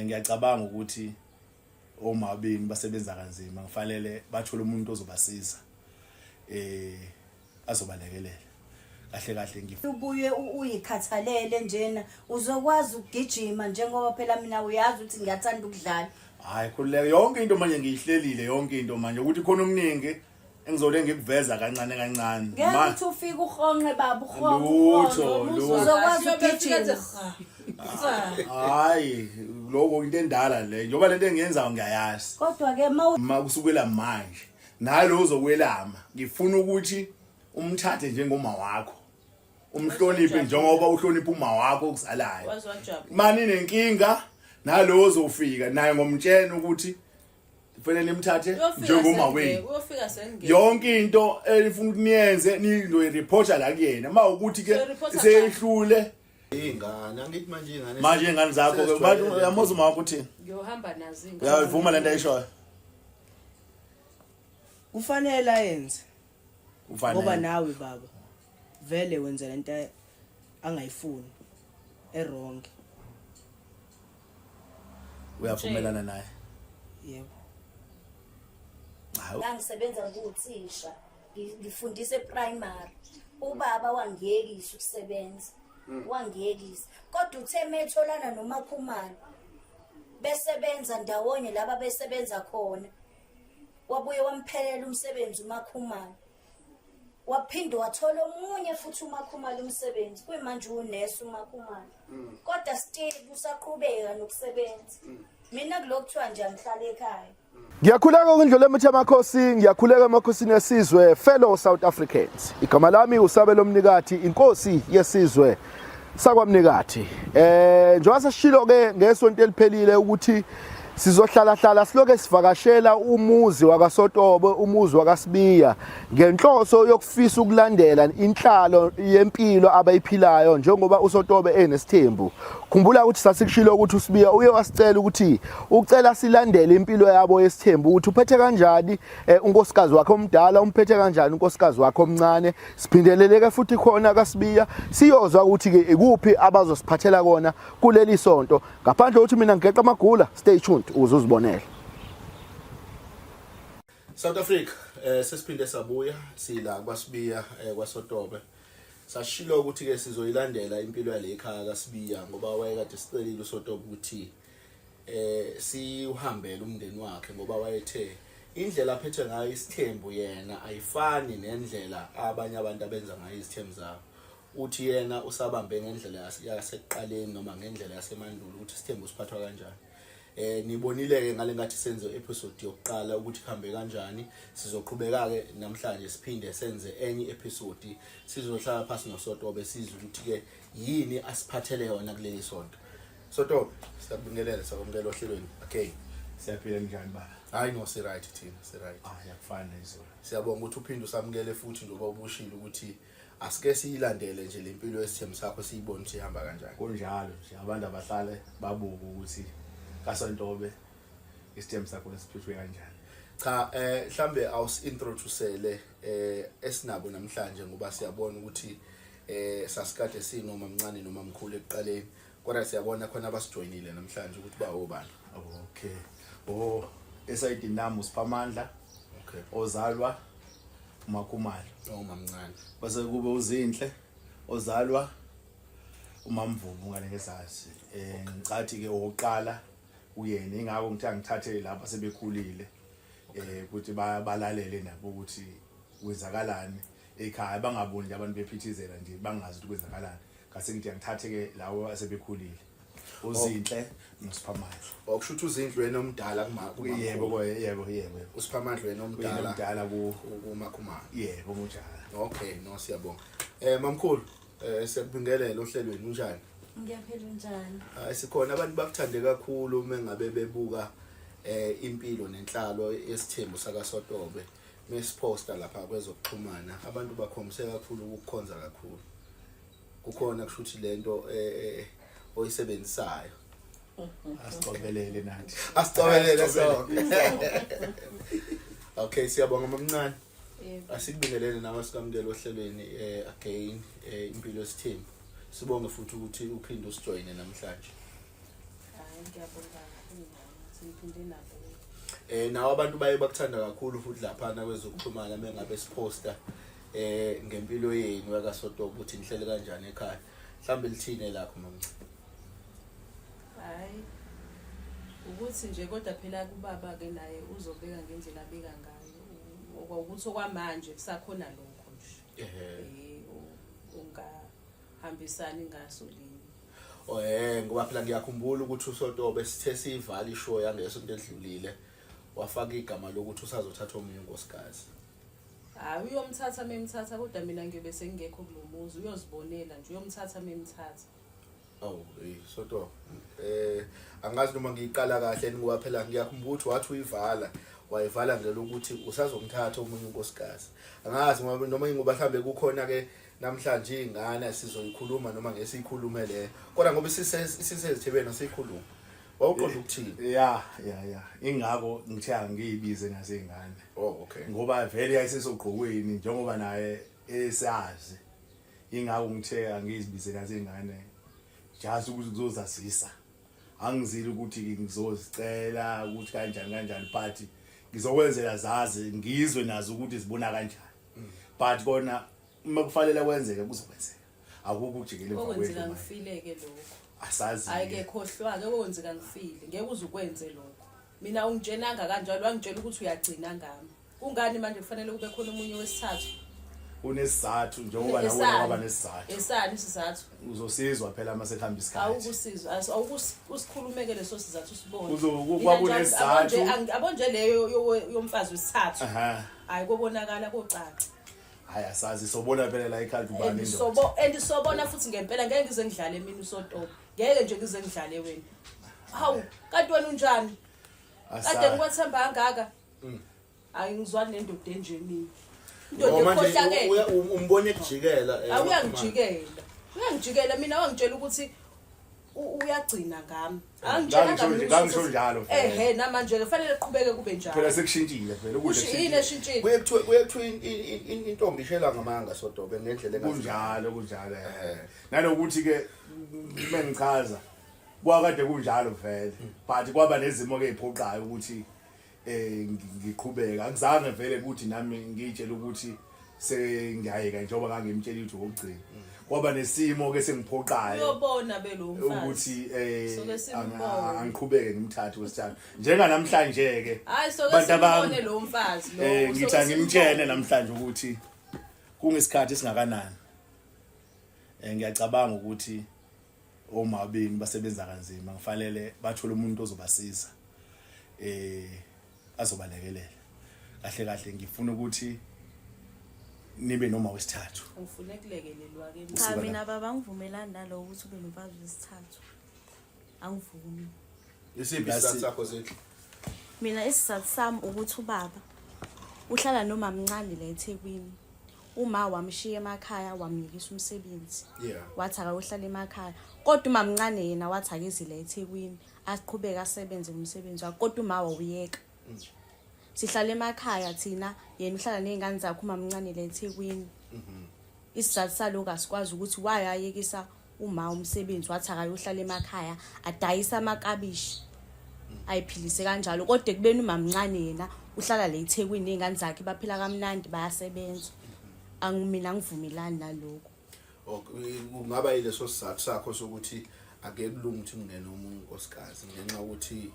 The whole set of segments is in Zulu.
ngiyacabanga ukuthi omabini basebenza kanzima kufanele bathole umuntu ozobasiza azobalekelela kahle ubuye uyikhathalele njena uzokwazi ukugijima njengoba phela mina uyazi ukuthi ngiyathanda ukudlala. Hayi khulileke yonke into manje ngiyihlelile yonke into manje ukuthi khona okuningi engizole ngikuveza kancane ngeke uthi ufike uhonqe baba uhonqe uzokwazi ukugijima. Hayi lokho into endala le njoba lento engiyenzayo ngiyayazi Kodwa ke makusukela manje nalo uzokwelama ngifuna ukuthi umthathe njengoma wakho umhloniphe njengoba uhlonipha uma wakho okuzalayo mani nenkinga nalo uzofika naye ngomtshela ukuthi kufanele imthathe njengoma wenu yonke into elifuna ukuniyenze nizoyireporta la kuyena mawukuthi ke seyihlule ingane angithi manje ingane zakho ke abantu yamoza uma wakho uthini ngiyohamba nazo ingane uyavuma lento ayishoyo kufanele ayenze ufanele ngoba nawe baba vele wenza lento angayifuni errong. uyavumelana naye Yebo. Ngisebenza nguthisha ngifundise primary. Ubaba wangiyekisa ukusebenza. Wangiyekisa. Kodwa uthe metholana noMakhumalo besebenza ndawonye laba besebenza khona. Wabuye wamphelela umsebenzi uMakhumalo. Waphinde wathola omunye futhi uMakhumalo umsebenzi kuyimanje unesi uMakhumalo. Kodwa still usaqhubeka nokusebenza. Mina kulokuthiwa nje ngihlala ekhaya. Ngiyakhuleka ukundlula eMthamakhosi, ngiyakhuleka emakhosini yesizwe fellow South Africans. Igama lami uSabelo Mnikati, inkosi yesizwe sakwaMnikati. Njengoba sashilo ke ngesonto eliphelile ukuthi sizohlala siloke sivakashela umuzi wakaSotobe, umuzi wakaSibiya ngenhloso yokufisa ukulandela inhlalo yempilo abayiphilayo njengoba uSotobe enesithembu. Khumbula ukuthi sasikushilo ukuthi uSibiya uye wasicela ukuthi ucela silandele impilo yabo yesithembu ukuthi uphethe kanjani unkosikazi wakhe omdala umphethe kanjani unkosikazi wakhe omncane. Siphindeleleke futhi khona kaSibiya siyozwa ukuthi ke ikuphi abazosiphathela kona kuleli sonto. Ngaphandle ukuthi mina ngigeqa amagula, stay tuned uzuzibonela. South Africa sesiphinde sabuya sila kwaSibiya kwaSotobe. Sashilo ukuthi ke sizoyilandela impilo yale ekhaya kaSibiya ngoba wayekade sicelile uSotobe ukuthi siuhambele umndeni wakhe ngoba wayethe indlela aphethe ngayo isithembu yena ayifani nendlela abanye abantu abenza ngayo izithembu zabo. Uthi yena usabambe ngendlela yasekuqaleni noma ngendlela yasemandulo ukuthi isithembu siphathwa kanjani. Nibonile ke ngale ngathi senze episode yokuqala ukuthi kuhambe kanjani. Sizoqhubeka ke namhlanje siphinde senze enye episode sizohlala phansi noSotobe sizwe ukuthi ke yini asiphathele yona kuleli sonto. Sotobe siyabingelela sakwamukela ohlelweni. Okay. siyaphila njani baba Hayi no si right thina, si right. yakufana izolo Siyabonga ukuthi uphinde usamukele futhi njengoba ubushilo ukuthi asike siyilandele nje lempilo yesithembu sakho siyibone ukuthi ihamba kanjani. kunjalo nje abantu abahlale babuka ukuthi kaSontobe isithembu sakho lesiphethwe kanjani. Cha mhlambe awusintroducele esinabo namhlanje ngoba siyabona ukuthi sasikade sinoma mncane noma mkhulu ekuqaleni kodwa siyabona khona abasijoinile namhlanje ukuthi ba obani. Okay. Esayidi nami uSiphamandla. Okay. Ozalwa uMakhumalo. Mamncane. Base kube uZinhle ozalwa uMamvubu ngale ngesazi. Ngicathi ke oqala uyena ingakho ngithatha ngithathele lapha sebekhulile ukuthi balalele nabo ukuthi kwenzakalani ekhaya bangaboni nje abantu bephithizela nje bangazi ukuthi kwenzakalani. Ngase ngithi ngithathe ke lawo asebekhulile. uZinhle noSiphamandla. Okusho ukuthi uZinhle wena omdala yebo. uSiphamandla wena omdala kuMakhumalo. Yebo kunjalo. Okay, no siyabonga. Mamkhulu, siyakubingelela ohlelweni unjani? Ngiyaphila njani? Sikhona abantu bakuthande kakhulu uma ngabe bebuka impilo nenhlalo yesithembu sakaSotobe. Mesiposta lapha kwezokuxhumana abantu bakhombise kakhulu ukukhonza kakhulu. Kukhona kushuthi lento oyisebenzisayo. Asicobelele nathi. Asicobelele so. Okay, siyabonga mamncane. Asikubingelele nawe sikamukela ohlelweni again impilo yesithembu. Sibonge futhi ukuthi uphinde usijoine namhlanje. ngiyabonga sengiphinde nabo. Nawo abantu baye bakuthanda kakhulu futhi laphana kwezokuxhumana mengabe siposta ngempilo yenu yakaSotobe ukuthi nihlele kanjani ekhaya. Mhlambe lithine lakho mama. Hayi. Ukuthi nje kodwa phela kubaba ke naye uzobeka ngendlela abeka ngayo. Ukuthi okwamanje kusakhona lokho nje. Ungahambisani ngaso lini. Ngoba phela ngiyakhumbula ukuthi uSotobe sithe siyivala ishow yangesonto edlulile wafaka igama lokuthi usazothatha omunye unkosikazi. Hayi uyomthatha memthatha kodwa mina ngiyobe sengekho kulomuzi uyozibonela nje uyomthatha memthatha. Sotobe angazi noma ngiyiqala kahle ngoba phela ngiyakhumbula ukuthi wathi wayivala nje ukuthi usazomthatha omunye unkosikazi. Angazi noma ngoba mhlambe kukhona ke namhlanje ingane sizoyikhuluma noma ngesikhulume le kodwa ngoba sisezithebeni sikhuluma wawuqonda ukuthini. Yeah ingako ngithe ngiyibize nasengane. Okay. Ngoba vele yayisesogqokweni njengoba naye esazi ingako ngithe angizibize nasengane just ukuthi kuzozasisa angizile ukuthi ngizozicela ukuthi kanjani but ngizokwenzela zazi ngizwe nazo ukuthi zibona kanjani but kona uma kufanele kwenzeke kuzokwenzeka akukho ukujikela emva kwethu. Okwenzeka ngifileke lokho. Asazi. Ayike khohlwa ke okwenzeka ngifile ngeke uzukwenze lokho. Mina ungitshenanga kanjalo wangitshela ukuthi uyagcina ngami. Kungani manje kufanele kube khona umunye wesithathu? Unesizathu njengoba nawe waba nesizathu. Esani isizathu? Uzosizwa phela uma sekuhamba isikhathi. Awukusizwa awukusikhulumeke leso sizathu sibone. Kwakunesizathu. Abonje leyo yomfazi wesithathu. Hayi kubonakala kocaca. Hayi asazi sobona phela la ekhaya ubani indoda. Sobona futhi ngempela ngeke ngize ngidlale mina uSotobe. Ngeke nje ngize ngidlale wena. Hawu kanti wena unjani? Kade ngikwathemba kangaka. Hayi ngizwani nendoda enjeni. Indoda ekhohlakele. Umbone ekujikela. Uyangijikela mina wangitshela ukuthi uyagcina ngami. Angitshela ngisho njalo. Namanje kufanele kuqhubeke kube njalo. Phela sekushintshile phela ukuthi yini eshintshile. Kuyekuthiwa intombi ishela ngamanga Sotobe ngendlela kunjalo. Nalokuthi ke mengichaza kwakade kunjalo vele but kwaba nezimo ke eziphoqayo ukuthi ngiqhubeka angizange vele ukuthi nami ngitshela ukuthi sengiyayeka njengoba ngangimtshela ukuthi ukugcina kwaba nesimo ke sengiphoqayo uyobona belo ukuthi mfazi angiqhubeke ngimthathe wesithathu njenga namhlanje ke bantu abone lo mfazi lo ngithi ngimtshene namhlanje ukuthi kungesikhathi singakanani ngiyacabanga ukuthi omabini basebenza kanzima kufanele bathole umuntu ozobasiza azobalekelela kahle ngifuna ukuthi nibe noma wesithathu. Ngifuna kulekelelwa ke. Cha mina baba ngivumelana nalo ukuthi ube nomfazi wesithathu. Angivumi. Isiphi isizathu sakho zethu? Mina isizathu sami ukuthi ubaba uhlala noma mncane la eThekwini. Uma wamshiya emakhaya wamnikisa umsebenzi. Wathi akayohlala emakhaya. Kodwa uma mncane yena wathi akezile eThekwini asiqhubeka asebenze umsebenzi wakhe kodwa uma wawuyeka. Sihlala emakhaya thina yena uhlala nezingane zakhe uma mncane la eThekwini. Isizathu saloko asikwazi ukuthi wayayekisa uma umsebenzi wathi akayohlala emakhaya adayisa amakabishi ayiphilise kanjalo kodwa kubeni uma mncane yena uhlala la eThekwini nezingane zakhe baphila kamnandi bayasebenza. Angimina ngivumelani naloko. Kungaba yileso sizathu sakho sokuthi ake kulunga ukuthi ngene omunye unkosikazi ngenxa ukuthi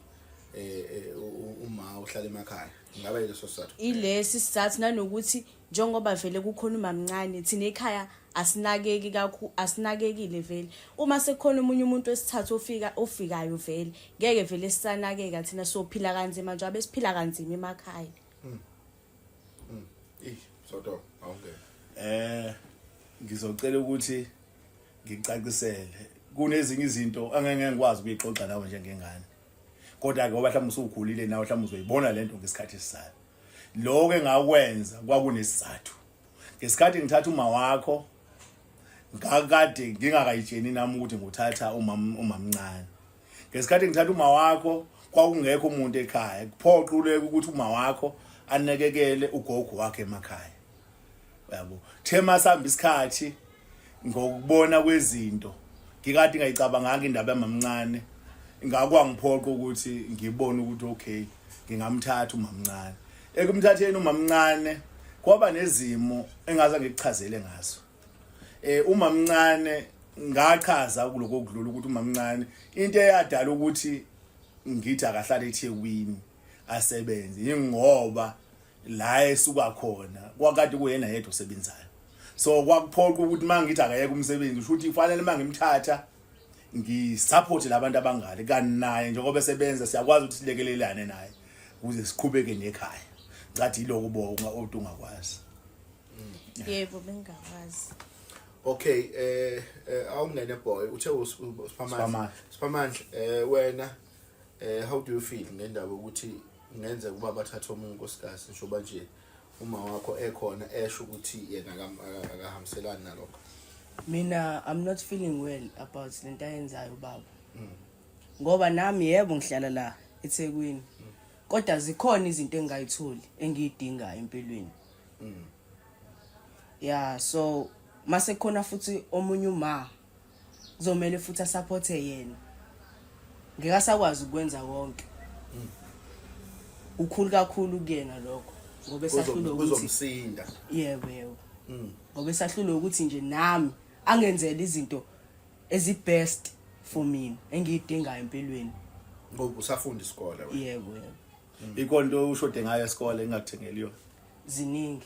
uma uhlala emakhaya ngaba yileso sizathu. Ilesi sizathu nanokuthi njengoba vele kukhona uma mncane thina ekhaya asinakeki kakhulu asinakekile vele uma sekukhona umunye umuntu wesithathu ofikayo vele ngeke vele sisanakeka thina sophila kanzima nje abesiphila kanzima emakhaya. Sotobe awungeke. Ngizocela ukuthi ngicacisele kunezinye izinto angeke ngikwazi ukuyixoxa nawe njengengane kodwa ke ngoba mhlawumbe usukhulile nawe mhlawumbe uzoyibona lento ngesikhathi esisayo lokho engakwenza kwakunesizathu ngesikhathi ngithatha uma wakho ngakade ngingakayitsheni nami ukuthi nguthatha umamncane ngesikhathi ngithatha uma wakho kwakungekho umuntu ekhaya kuphoquleke ukuthi uma wakho anekekele ugogo wakhe emakhaya yabo thema sihamba isikhathi ngokubona kwezinto ngikade ngayicabanga indaba yamamncane ngakwangiphhoqa ukuthi ngibone ukuthi okay ngingamthatha umamncane. Ekumthatheni umamncane kwaba nezimo engaze ngikuchazele ngazo. Umamncane ngachaza kuloko kudlula ukuthi umamncane into eyadala ukuthi ngithi akahlala eThekwini asebenze ingoba la esuka khona kwakade kuyena yedwa osebenzayo. So kwakuphoqa ukuthi mangithi akayeka umsebenzi usho ukuthi kufanele mangimthatha ngisupport labantu abangale kanti naye njengoba esebenza siyakwazi ukuthi silekelelane naye ukuze siqhubeke nekhaya. Ngathi iloko bonga odungakwazi. Yebo bengakwazi. Okay, awungene boy uthe Siphamandla wena how do you feel ngendaba ukuthi ngenze kuba bathatha omunye unkosikazi njoba nje uma wakho ekhona esho ukuthi yena akahambiselani nalokho? Mina I'm not feeling well about lento ayenzayo baba. Ngoba nami yebo ngihlala la eThekwini. Kodwa zikhona izinto engayitholi engiyidinga empilweni. Yeah, so mase khona futhi omunye uma kuzomela futhi support yena. Ngeke sakwazi ukwenza konke. Ukhulu kakhulu kuyena lokho ngoba esahlule ukuthi uzomsinda. Yebo. Ngoba esahlule ukuthi nje nami angenzele izinto ezi-best for mina engiyidinga empilweni. Ngoba usafunda isikole wena. Yebo. Ikonto ushode ngayo esikole engakuthengeli yona. Ziningi.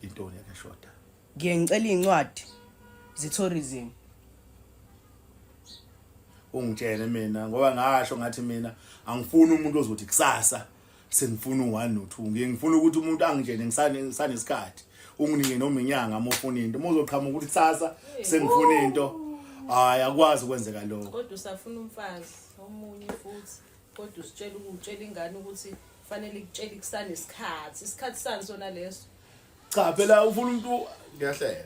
Intoni yake shoda? Ngiyengicela incwadi ze-tourism. Ungitshele mina ngoba ngasho ngathi mina angifuni umuntu ozothi kusasa sengifuna u1 no2. Ngifuna ukuthi umuntu angitshele ngisanesikhathi. Unginike noma inyanga amofuna into. Umozoqhamuka ukuthi kusasa sengifuna into. Hayi akwazi ukwenzeka lokho. Kodwa usafuna umfazi omunye futhi. Kodwa utshela ingane ukuthi kufanele ikutshele kusanesikhathi. Isikhathi sani sona leso? Cha phela ufuna umuntu ngiyahlela.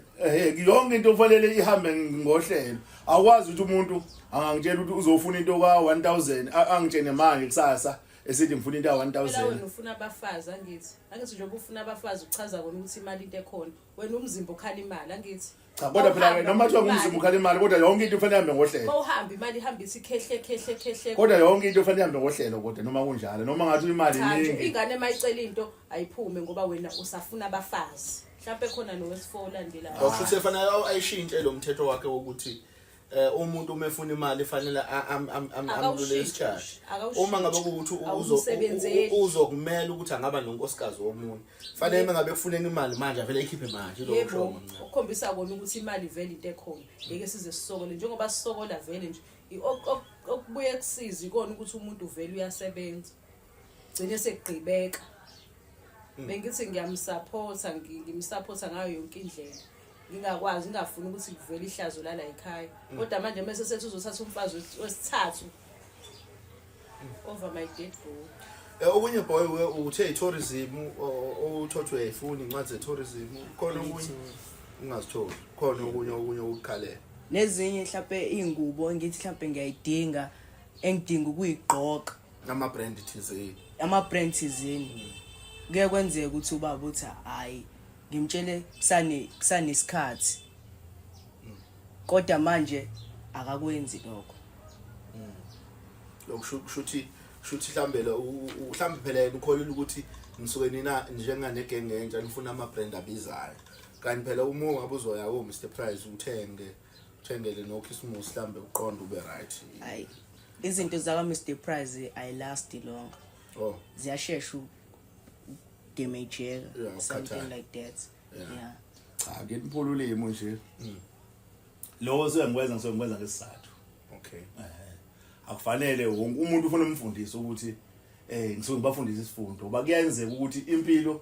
Yonke into ofanele ihambe ngohlelo. Akwazi ukuthi umuntu angangitshela ukuthi uzofuna into ka1000 angitshene manje kusasa esithi ngifuna into ka1000. Phela wena ufuna abafazi angithi. Angithi nje ufuna abafazi uchaza kona ukuthi imali into ekhona. Wena umzimba ukhala imali angithi. Cha kodwa phela noma kuthiwa ngumzimba ukhala imali kodwa yonke into ifanele ihambe ngohlelo. Mawuhamba imali ihambisa ikhehle. Kodwa yonke into ifanele ihambe ngohlelo kodwa noma kunjalo noma ngathi imali iningi. Ingane mayicela into ayiphume ngoba wena usafuna abafazi. Mhlawumbe khona nowesifo olandelayo. Futhi efanele ayishintshe lo mthetho wakhe wokuthi umuntu uma efuna imali fanele amlule isikhathi. Uma ngabe ukuthi uzokumela ukuthi angaba nonkosikazi womunye. Fanele mangabe kufuneka imali manje avele ikhiphe manje lo mhlobo. Ukukhombisa kona ukuthi imali vele into ekhona. Ngeke size sisokole njengoba sisokola vele nje. Okubuye kusiza ikona ukuthi umuntu vele uyasebenza. Gcine sekugqibeka. Bengithi ngimsupporta ngayo yonke indlela. Ngingafuni ukuthi kuvele ihlazo la ekhaya. Kodwa manje mase sethi uzothatha umfazi wesithathu over my dead body. Okunye boy uthe tourism uthothwe efuni incwadi ze-tourism khona okunye ungazitholi. Khona okunye ukukhalela. Nezinye mhlawumbe ingubo ngithi mhlawumbe ngiyayidinga engidinga ukuyigqoka. Ama brand thizeni. Kuye kwenzeka ukuthi ubaba uthi hayi ngimtshele kusanesikhathi. Kodwa manje akakwenzi lokho. Lokushuthi mhlambe phela ukholile ukuthi nisuke nina njengane gang entsha nifuna ama brand abizayo. Kanti phela uma ungabe uzoya ko Mr Price uthengele no Christmas mhlambe uqonda ube right. Hayi izinto zaka Mr Price I last long. Ziyashesha damage something like that. Yeah. Cha ngempululemo nje. Lo sengikwenza ngesizathu. Okay. Akufanele wonke umuntu ufuna umfundisi ukuthi ngisuke ngibafundisa isifundo ngoba kuyenzeka ukuthi impilo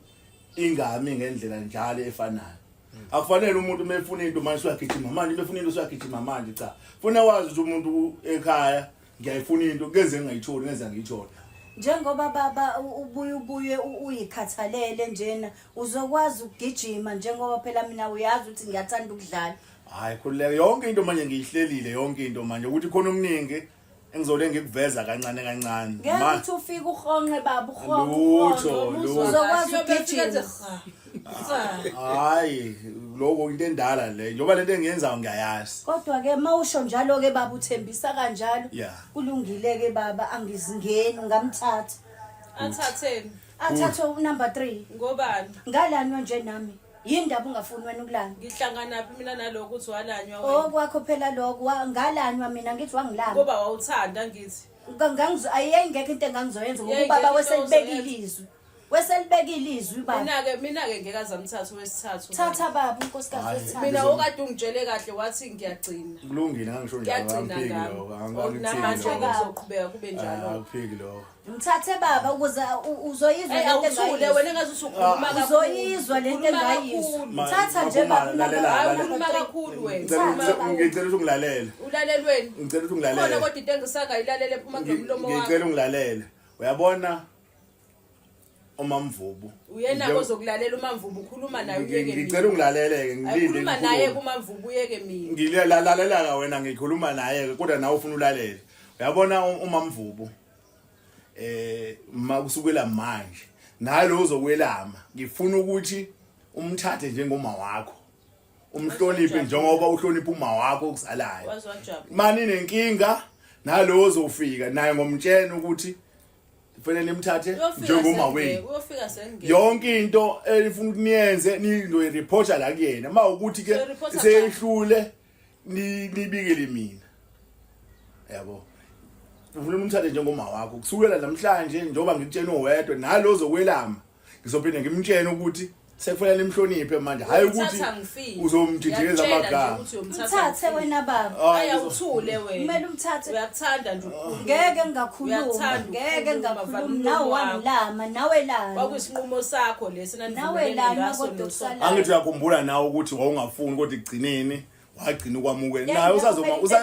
ingami ngendlela njalo efanayo. Akufanele umuntu mefuna into manje uyagijima manje mefuna into uyagijima manje cha. Funa wazi ukuthi umuntu ekhaya ngiyayifuna into kenze ngayitholi ngenza ngiyithola. Njengoba baba ubuye uyikhathalele njena uzokwazi ukugijima njengoba phela mina uyazi ukuthi ngiyathanda ukudlala. Hayi khulileke yonke into manje ngiyihlelile yonke into manje ukuthi khona omningi engizole ngikuveza kancane. Ngeke ufike uhonqe baba uhonqe uzokwazi ukugijima. Hayi lokho into endala le njoba lento engiyenzayo ngiyayazi Kodwa ke mawusho njalo ke baba uthembisa kanjalo. Yeah. Kulungile ke baba angizingeni ngamthatha. Athatheni. Athathe number 3. Ngobani? Ngalanywa nje nami. Yindaba ungafuni wena ukulanywa. Ngihlangana phi mina naloko uthi walanywa Oh wena? kwakho phela lokho ngalanywa mina ngithi wangilanga. Ngoba wawuthanda ngithi. Ngangizwe ayengekho into engangizoyenza ngoba ubaba weselibekile izwi. Weselibekile izwi baba. Mina ke ngeke azamthatha wesithathu. Thatha baba unkosikazi wesithathu. Mina okade ungitshele kahle wathi ngiyagcina. kulungile angisho njalo Ngiyagcina ngami. Namanje ngizoqhubeka kube njalo. akuphiki lo Mthathe baba ukuze uzoyizwa lento Awuthule wena engaze usukhuluma kakhulu. uzoyizwa lento engayizwa. Mthatha nje baba Ukhuluma kakhulu wena. ngicela ukuthi ungilalele Ulalelweni. ngicela ukuthi Khona ungilalele kodwa into engisangayilalele ephuma kulomlomo wakho. ngicela ungilalele uyabona uMamvubu Uyena ozokulalela uMamvubu ukhuluma naye uyeke mina. ngicela ungilalele ngilinde Ukhuluma naye kuMamvubu uyeke mina. ngilalalela wena ngikhuluma naye kodwa nawe ufuna ulalele uyabona uMamvubu makusukela manje nalo uzokwelama ngifuna ukuthi umthathe njengoma wakho umhloniphe njengoba uhlonipha uma wakho okusalayo mani nenkinga nalo uzofika naye ngomtshela ukuthi kufanele imthathe njengoma wena uyofika sengeke yonke into elifuna ukuniyenze nizoyireporta la kuyena mawukuthi ke seyihlule nibikele mina yabo ufuna umthathe njengoma wakho kusukela namhlanje njoba ngikutshena uwedwa nalo ozokwelama ngizophinda ngimtshene ukuthi sekufanele imhloniphe manje hayi ukuthi uzomjijikeza amagama Mthathe wena baba. ayawuthule wena Kumele umthathe. Uyakuthanda nje Ngeke ngakhuluma. Ngeke ngakhuluma nawe wangilama nawe lana. kwakuyisinqumo sakho lesi Nawe nanivumelene lana ngaso kodwa leso. kusala. angithi uyakhumbula nawe ukuthi wawungafuni kodwa ekugcineni wagcina ukwamukela naye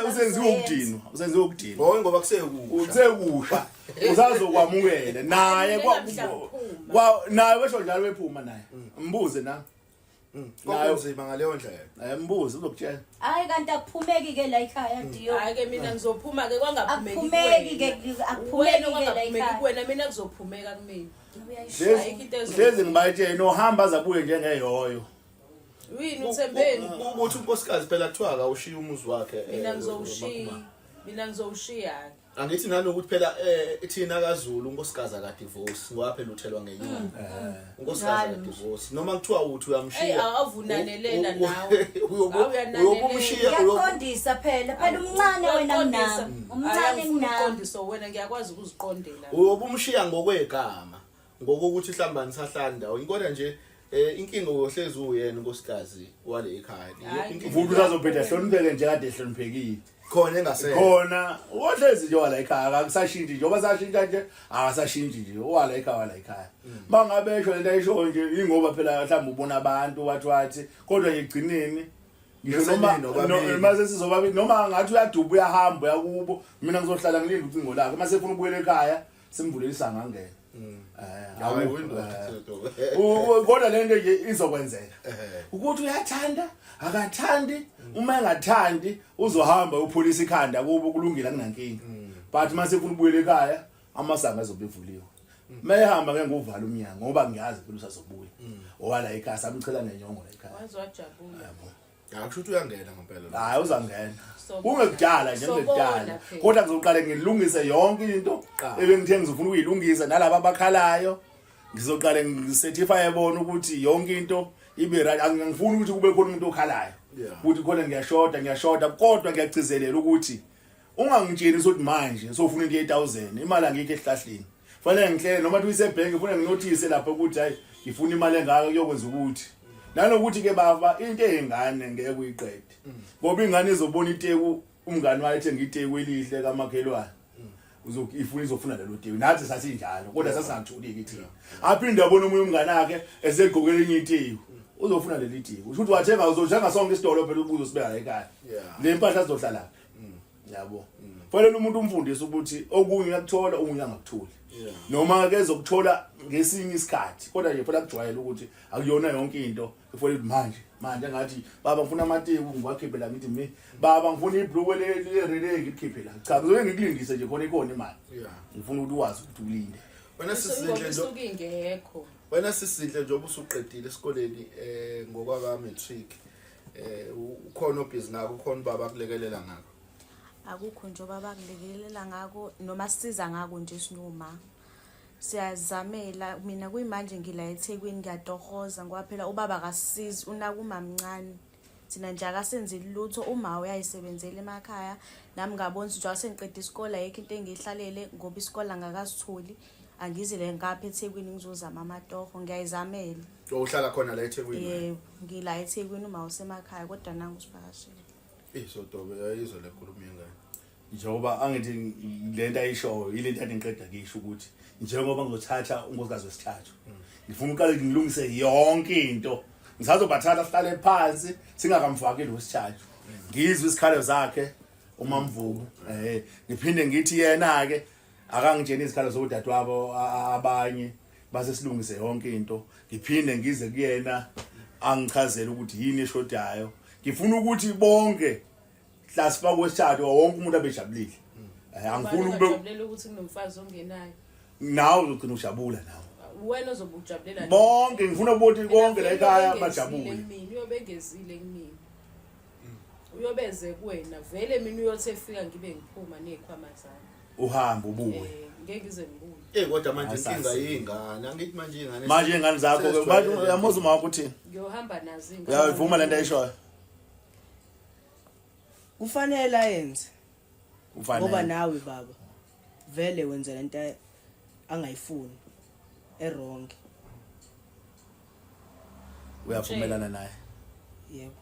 usenziwe ukudinwa Ngoba ngoba kusekusha. usekusha usazokwamukela naye naye wesho njalo wephuma naye mbuze na Konzima ngaleyo ndlela. mbuze uzokutshela Hayi kanti akuphumeki ke la ekhaya Diyo. Hayi ke mina ngizophuma ke kwangaphumeki Akuphumeki ke akuphumeki ke la kwangaphumeki ekhaya. kuwena mina kuzophumeka kumina. hlezi ngibayitshela nohamba azabuye njengeyoyo Yini uThembeni? Ukuthi unkosikazi phela kuthiwa akawushiya umuzi wakhe. Mina ngizowushiya. Angithi nanokuthi phela thina kaZulu unkosikazi aka divorce ngoba phela uthelwa ngenyanga. Unkosikazi aka divorce noma kuthiwa uthi uyamshiya. Awuvunanelela nawe. Uyobumshiya Uyaqondisa phela umncane wena kunami. Umncane kunami. Uqondiso wena ngiyakwazi ukuziqondela. uyobumshiya ngokwegama ngokuthi mhlamba nisahlanda kodwa nje inkinga uyohlezi uyena unkosikazi wale ekhaya. umuntu uzazophetha ehlonipheke nje kade ehloniphekile Khona engasele. khona uhlezi nje wala ekhaya akusashintshi nje obasashintsha nje akasashintshi nje wala ekhaya mangabe lento ayisho nje ingoba phela mhlawumbe ubona abantu wathi kodwa ngigcineni ngisho noma sesizoba noma ngathi uyaduba uyahamba uyakubo mina ngizohlala ngilinde ucingo lakhe mase ufuna ukubuyela ekhaya simvulelisa ngangena Hayi windoda. kodwa lento nje izokwenzeka ukuthi uyathanda akathandi uma engathandi uzohamba upholisa ikhanda kubo kulungile akunankinga but mase ufuna ukubuyela ekhaya amasango azobe evuliwe mayehamba ke ngovala umnyango ngoba ngiyazi phela usazobuya owala ekhaya samchela nenyongo la ekhaya Wazwajabula. Akusho ukuthi uyangena ngempela. hayi uzangena ungekudala nje ngekudala kodwa ngizoqala ngilungise yonke into ebengithe ngizofuna ukuyilungisa nalabo abakhalayo ngizoqala ngicertify bona ukuthi yonke into ibe right angifuni ukuthi kube khona umuntu okhalayo ukuthi khona ngiyashoda kodwa ngiyagcizelela ukuthi ungangitsheni ukuthi manje sofuna into ye1000 imali angikho esihlahleni fanele ngihlele noma tuyise bank ufuna nginotice lapha ukuthi hayi ngifuna imali engaka kuyokwenza ukuthi nanokuthi ke baba into eyingane ngeke uyiqede ngoba ingane izobona iteku umngani wayo ethenga iteku elihle kamakhelwane ifuna izofuna lelo teku nathi sasinjalo kodwa sasingangithuli thina aphinde abone umunye umngane wakhe esegqokela enye iteku uzofuna leli teku ukuthi wathenga uzothenga sonke isitolo phela ubuzo sibeka la ekhaya le mpahla sizohlala yabo fanele umuntu umfundise ukuthi okunye uyakuthola okunye angakutholi noma ke ezokuthola ngesinye isikhathi kodwa nje phela kujwayele ukuthi akuyona yonke into efanele manje ngathi baba ngifuna amateku ngiwakhiphe la ngithi mi baba ngifuna ibhlukwe le relay ngikhiphe la cha kuzoke ngikulindise nje khona ikona imali ngifuna ukuthi uwazi ukuthi ulinde Wena Sizinhle isuke ingekho. Wena Sizinhle njengoba usuqedile esikoleni ngokwaka matric ukhona obhizi ngakho ukhona baba kulekelela ngakho. Akukho nje baba kulekelela ngako noma sisiza ngako nje sinoma. Siyazamela mina kuyimanje ngila eThekwini ngiyatohoza ngoba phela ubaba akasisizi unaka umamncane. Thina nje akasenze lutho uma uyayisebenzela emakhaya nami ngabona ukuthi nje sengiqeda isikole ayikho into engihlalele ngoba isikole angakasitholi angizile ngapha eThekwini ngizozama amatoho ngiyayizamela. Uhlala khona la eThekwini? Yebo ngila eThekwini uma usemakhaya kodwa nangu sivakashela. Sodobe ayizwa le nkulumo yengane. Njengoba angithi lento ayishoyo ile nto engiqeda ngisho ukuthi njengoba ngizothatha unkosikazi wesithathu ngifuna uqale ngilungise yonke into ngisazobathatha sihlale phansi singakamfaki lo sithathu ngizwe isikhalo zakhe uMamvubu ngiphinde ngithi yena ke akangitsheni izikhalo zodadewabo abanye base silungise yonke into ngiphinde ngize kuyena angichazela ukuthi yini eshodayo ngifuna ukuthi bonke hlasifaka wesithathu wonke umuntu abejabulile angifuni ukujabula ukuthi kunomfazi ongenayo nawe uzogcina ujabula nawe wena ozobujabulela bonke ngifuna ukuthi konke la ekhaya bajabule mina uyobengezile kimi uyobeze kuwena vele mina uyothe efika ngibe ngiphuma nezikhwama zami uhamba ubuye ngeke ngize ngibuye kodwa manje inkinga yingane angithi manje ingane zakho ke bathi uyamuza uma ukuthi ngiyohamba nazo ingane uyavuma lento ayishoyo Kufanele ayenze ufanele ngoba nawe baba vele wenza lento angayifuni wrong. Uyavumelana naye? Yebo.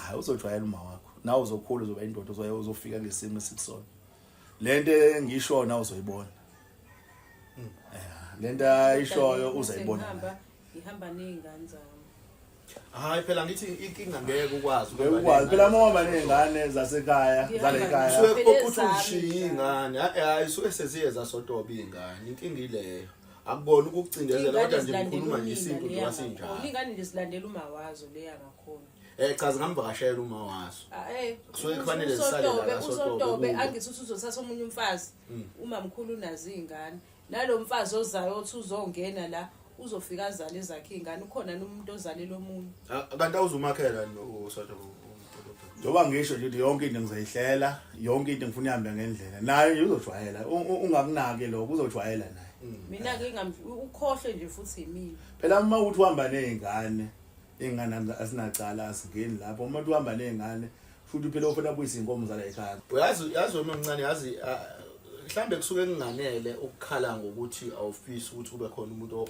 Hayi uzojwayela uma wakho. Nawe uzokhula uzoba indoda uzofika ngesimo esikusona. Lento engishona uzoyibona. Lento ayishoyo uzayibona. Ihamba nezingane zami. Hayi phela ngithi inkinga ngeke ukwazi ukwazi phela uma nezingane zasekhaya zale ekhaya ukuthi ushiye ingane hayi suke seziye zasotoba ingane inkinga ileyo akubona ukucindezela kodwa nje ngikhuluma ngesinto nje wasinjalo ingane nje silandela uma wazo leya ngakhona chaza ngambakashela uma wazo kusuke kufanele sisale la usotobe angithi uzothatha omunye umfazi uma mkhulu unazi ingane nalomfazi ozayo othi uzongena la uzofika azale zakhe ingane ukhona nomuntu ozalela omunye kanti awuzumakhela usotobe njoba ngisho nje yonke into ngizayihlela yonke into ngifuna ihambe ngendlela naye uzojwayela ungakunake lokho uzojwayela naye mina ke ukhohle nje futhi yimini phela uma uthi uhamba nezingane ingane asinacala asingeni lapho uma uthi uhamba nezingane futhi phela ufuna buyisa inkomo zala ekhaya yazi uma mncane yazi mhlambe kusuke kunganele ukukhala ngokuthi awufisi ukuthi kube khona umuntu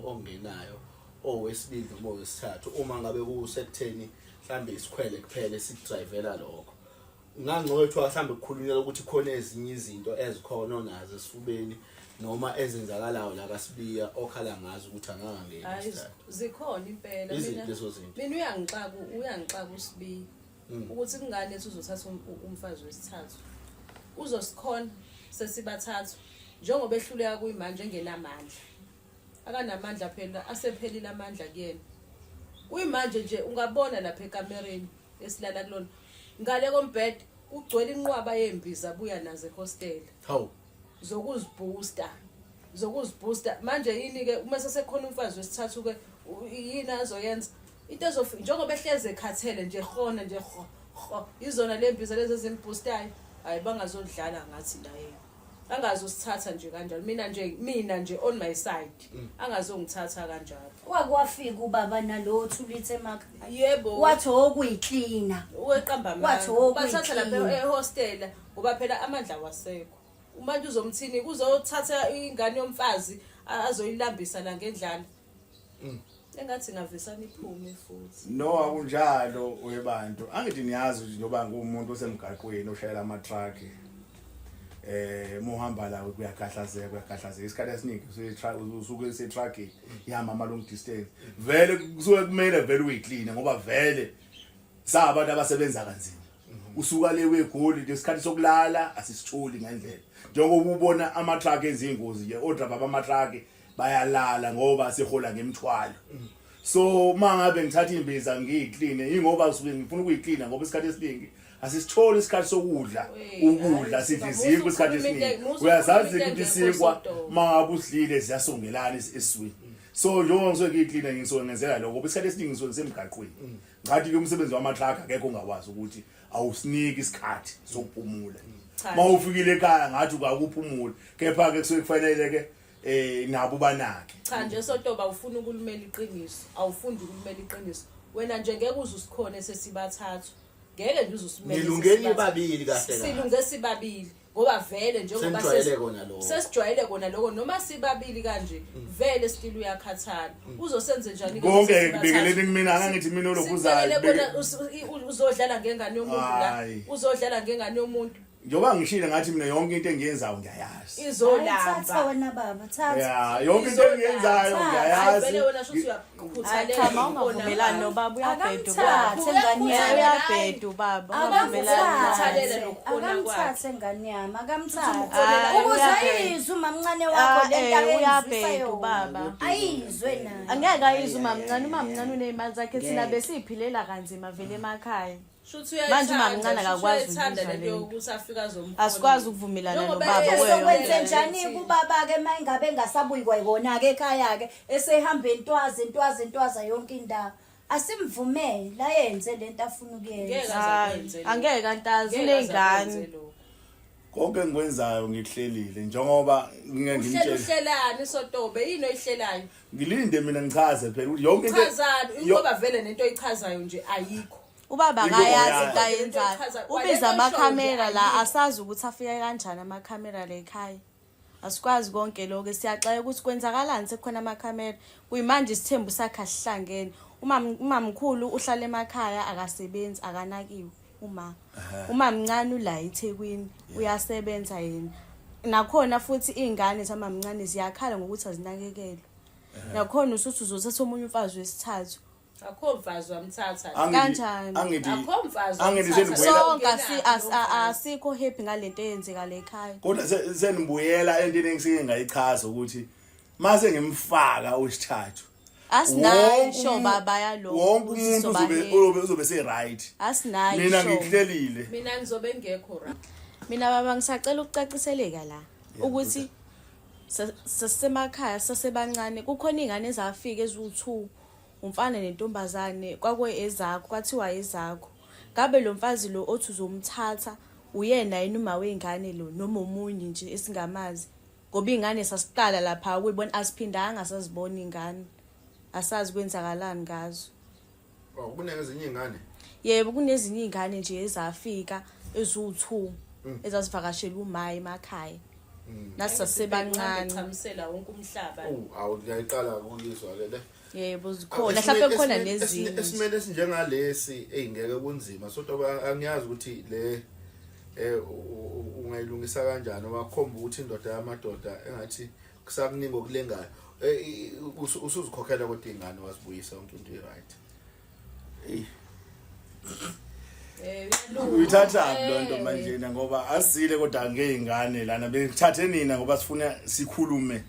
ongenayo owesibili noma owesithathu uma ngabe kusekutheni mhlambe isikhwele kuphela sikudrivela lokho ngangcwethwa mhlambe ukukhulunyela ukuthi khona ezinye izinto ezikhona onazo esifubeni noma ezenzakalayo la kaSibiya okhala ngazo ukuthi angangangeni zikhona impela mina uyangixaka uSibiya ukuthi kungane ethi uzothatha umfazi wesithathu uzosikhona sesibathathu njengoba ehluleka kuyimanje engenamandla akanamandla phela asephelile amandla kuyena kuyimanje nje ungabona lapha ekamereni esilala kulona ngale kombhede ugcwele inqwaba yembiza buya naze hostel hawu zokuzibooster manje yini ke uma sesekhona umfazi wesithathu ke yini azoyenza into ezofika njengoba ehleze ekhathele nje khona nje izona lembiza lezi ezimboostayo hayi bangazodlala ngathi la yena angazosithatha nje kanjalo mina nje on my side angazongithatha kanjalo wakwafika ubaba nalothu lithe emakhaya yebo wathi okuyiklina weqamba wathi bathatha lapha ehostel ngoba phela amandla wasekho manje uzomthini kuzothatha ingane yomfazi azoyilambisa la ngendlala engathi ngavisana iphume futhi no akunjalo webantu angithi niyazi njoba ngumuntu osemgaqweni oshayela ama truck mohamba la kuyakhahlazeka isikhathi esiningi usuke se truck ihamba ama long distance vele kusuke kumele vele uyiclean ngoba vele sabantu abasebenza kanzima usuka le weGoli lesikhathi sokulala asisitholi ngendlela njengoba ubona ama truck ezingozi nje odriver bama truck bayalala ngoba sihola ngemthwalo so mangabe ngithatha imbiza ngiyiclean ingoba ngifuna ukuyiclean ngoba isikhathi esiningi asisitholi isikhathi sokudla ukudla sidla izinkwa isikhathi esiningi uyazazi ukuthi isinkwa mangabe usidlile ziyasongelana esiswini so njengoba ngisuke ngiclean ngizongenzela lokho isikhathi esiningi ngisuke ngisemgaqweni ngathi ke umsebenzi wamatraka akekho ongakwazi ukuthi awusiniki isikhathi sokuphumula mawufikile ekhaya ngathi akuphumula kepha ke kusuke kufanele ke nabo banake cha nje Sotoba awufuni ukulumela iqiniso awufundi ukulumela iqiniso wena nje ngeke uzusikhona sesibathathu ngeke nje uzusimele nilungeni babili kahle silunge sibabili ngoba vele njengoba sesijwayele kona lokho noma sibabili kanje vele still uyakhathala uzosenze njani konke kubekeleni kumina angithi mina olokuzayo uzodlala ngengane yomuntu la uzodlala ngengane yomuntu njoba ngishilo ngathi mina yonke into engiyenzayo ngiyayazi izolamba wena baba thatha yeah yonke into engiyenzayo ngiyayazi vele wena shuthi uyakhuthalela cha ungavumelani nobaba uyabheda uyabheda ubaba ungavumelani nokukhona kwakhe akamthathe ngane yami akamthathe ukuzayizwa umamncane wakho lento uyabheda ubaba ayizwe naye angeke ayizwe umamncane unemali zakhe thina besiphilela kanzima vele emakhaya manje umamncane akakwazi ukuthi afika zomkhulu asikwazi ukuvumelana nobaba wena njani kubaba ke mayingabe engasabuyi kwayona ke ekhaya ke esehamba entwaza yonke indawo asimvumele la yenze lento afuna ukuyenza angeke kantazi unengane konke engikwenzayo ngikuhlelile njengoba uhlelani Sotobe yini oyihlelayo ngilinde mina ngichaze phela ukuthi yonke into ngoba vele nento oyichazayo nje ayikho ubaba akayazi into ayenzayo ubiza amakhamera la asazi ukuthi afika kanjani amakhamera la ekhaya asikwazi konke lokho siyaxaya ukuthi kwenzakalani sekukhona amakhamera kuyimanje isithembu sakhe asihlangene umamkhulu uhlala emakhaya akasebenzi akanakiwe umamncane ula eThekwini uyasebenza yena nakhona futhi izingane zamamncane ziyakhala ngokuthi azinakekelwe nakhona usuthi uzothatha omunye umfazi wesithathu akho mfazi wamthatha kanjani akho mfazi sonke asikho happy ngalento eyenzeka la ekhaya kodwa senibuyela entweni engisike ngayichaza ukuthi mase ngimfaka usithathu asinayo sho baba yalo wonke umuntu uzobe se right asinayo mina ngikuhlelile mina ngizobe ngekho right mina baba ngisacela ukucaciseleka la ukuthi sasemakhaya sasebancane kukhona izingane ezafika ezu2 umfana nentombazane kwakwe ezakho kwathiwa ezakho ngabe lo mfazi lo othi uzomthatha uyena yena uma wengane lo noma umunye nje esingamazi ngoba izingane sasiqala lapha ukuyibona asiphindanga sazibona izingane asazi kwenzakalani ngazo kunezinye izingane yebo kunezinye izingane nje ezafika ezu2 ezasivakashela uMayi emakhaya nasasebancane echamsela wonke umhlaba awuyayiqala ukuyizwa le yebo zikhona mhlawumbe khona nezinye esimene esinjengalesi eyingeke kunzima Sotoba angiyazi ukuthi le ungayilungisa kanjani wakhomba ukuthi indoda yamadoda engathi kusakuningi okulengayo usuzikhokhela kodwa ingane wasibuyisa yonke into right uyithatha lonto manje ngoba asile kodwa ngezingane lana bethathe nina ngoba sifuna sikhulume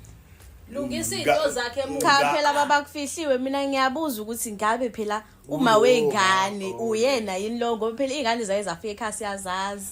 lungisa izinto zakhe cha phela baba kufihliwe mina ngiyabuza ukuthi ngabe phela uma wengane uyena yini lo ngoba phela izingane zaye zafika ekhaya siyazazi